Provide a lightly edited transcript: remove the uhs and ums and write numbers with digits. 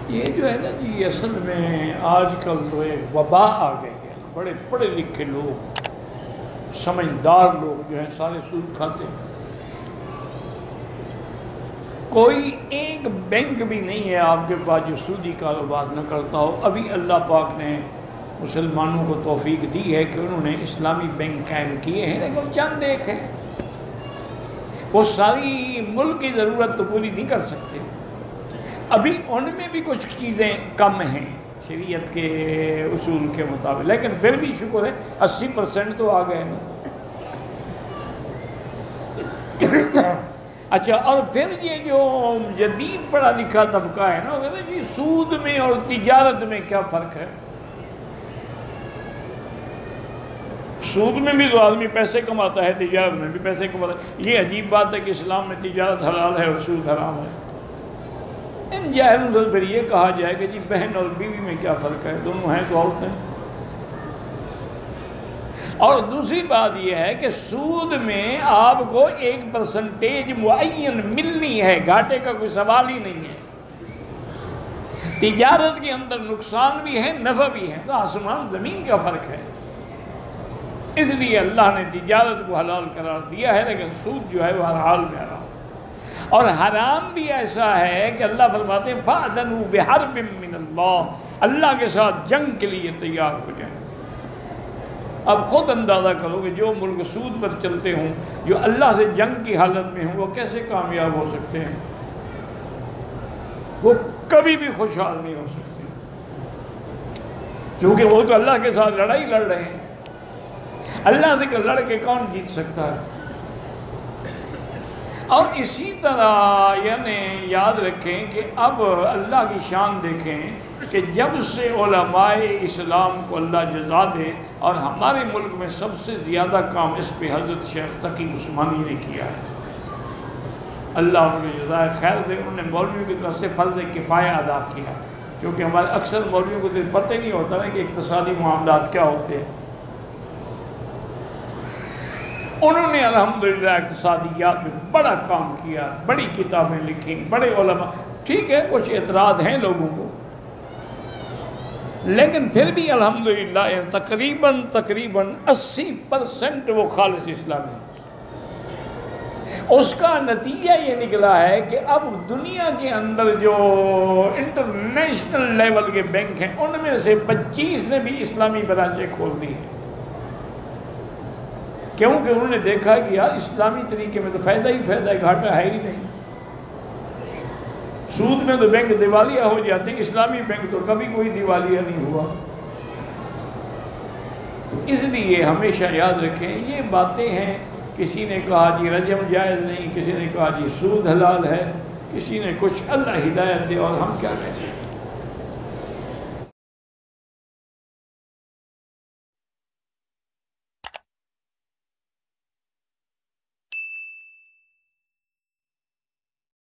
یہ جو ہے نا جی، اصل میں آج کل تو ایک وبا آ گئی ہے، بڑے پڑھے لکھے لوگ، سمجھدار لوگ جو ہیں سارے سود کھاتے ہیں۔ کوئی ایک بینک بھی نہیں ہے آپ کے پاس جو سودی کاروبار نہ کرتا ہو۔ ابھی اللہ پاک نے مسلمانوں کو توفیق دی ہے کہ انہوں نے اسلامی بینک قائم کیے ہیں، لیکن چند ایک ہیں، وہ ساری ملک کی ضرورت تو پوری نہیں کر سکتے۔ ابھی ان میں بھی کچھ چیزیں کم ہیں شریعت کے اصول کے مطابق، لیکن پھر بھی شکر ہے 80% تو آ گئے نا۔ اچھا، اور پھر یہ جو جدید پڑھا لکھا طبقہ ہے نا، وہ کہتے ہیں جی سود میں اور تجارت میں کیا فرق ہے؟ سود میں بھی تو آدمی پیسے کماتا ہے، تجارت میں بھی پیسے کماتا ہے۔ یہ عجیب بات ہے کہ اسلام میں تجارت حلال ہے اور سود حرام ہے۔ ان جاہلوں سے پھر یہ کہا جائے کہ جی بہن اور بیوی میں کیا فرق ہے، دونوں ہیں تو عورتیں۔ اور دوسری بات یہ ہے کہ سود میں آپ کو 1% معین ملنی ہے، گھاٹے کا کوئی سوال ہی نہیں ہے۔ تجارت کے اندر نقصان بھی ہے، نفع بھی ہے، تو آسمان زمین کا فرق ہے۔ اس لیے اللہ نے تجارت کو حلال قرار دیا ہے، لیکن سود جو ہے وہ ہر حال میں حرام۔ اور حرام بھی ایسا ہے کہ اللہ فرماتے ہیں فَأْذَنُوا بِحَرْبٍ مِّنَ اللَّهِ، اللہ کے ساتھ جنگ کے لیے تیار ہو جائیں۔ اب خود اندازہ کرو کہ جو ملک سود پر چلتے ہوں، جو اللہ سے جنگ کی حالت میں ہوں، وہ کیسے کامیاب ہو سکتے ہیں؟ وہ کبھی بھی خوشحال نہیں ہو سکتے، کیونکہ وہ تو اللہ کے ساتھ لڑائی لڑ رہے ہیں۔ اللہ سے لڑ کے کون جیت سکتا ہے؟ اور اسی طرح یعنی یاد رکھیں کہ اب اللہ کی شان دیکھیں کہ جب سے علماء اسلام کو اللہ جزا دے، اور ہمارے ملک میں سب سے زیادہ کام اس پہ حضرت شیخ تقی عثمانی نے کیا ہے، اللہ ان کو جزائے خیر دے۔ انہوں نے مولویوں کی طرف سے فرض کفایہ ادا کیا، کیونکہ ہمارے اکثر مولویوں کو تو پتہ ہی نہیں ہوتا ہے کہ اقتصادی معاملات کیا ہوتے ہیں۔ انہوں نے الحمدللہ اقتصادیات میں بڑا کام کیا، بڑی کتابیں لکھی، بڑے علماء۔ ٹھیک ہے کچھ اعتراض ہیں لوگوں کو، لیکن پھر بھی الحمدللہ تقریباً 80% وہ خالص اسلامی۔ اس کا نتیجہ یہ نکلا ہے کہ اب دنیا کے اندر جو انٹرنیشنل لیول کے بینک ہیں، ان میں سے 25 نے بھی اسلامی برانچیں کھول دی ہیں، کیونکہ انہوں نے دیکھا کہ یار اسلامی طریقے میں تو فائدہ ہی فائدہ ہے، گھاٹا ہے ہی نہیں۔ سود میں تو بینک دیوالیہ ہو جاتے ہیں، اسلامی بینک تو کبھی کوئی دیوالیہ نہیں ہوا۔ تو اس لیے ہمیشہ یاد رکھیں یہ باتیں ہیں۔ کسی نے کہا جی رجم جائز نہیں، کسی نے کہا جی سود حلال ہے، کسی نے کچھ، اللہ ہدایت دے، اور ہم کیا کہہ سکتے ہیں۔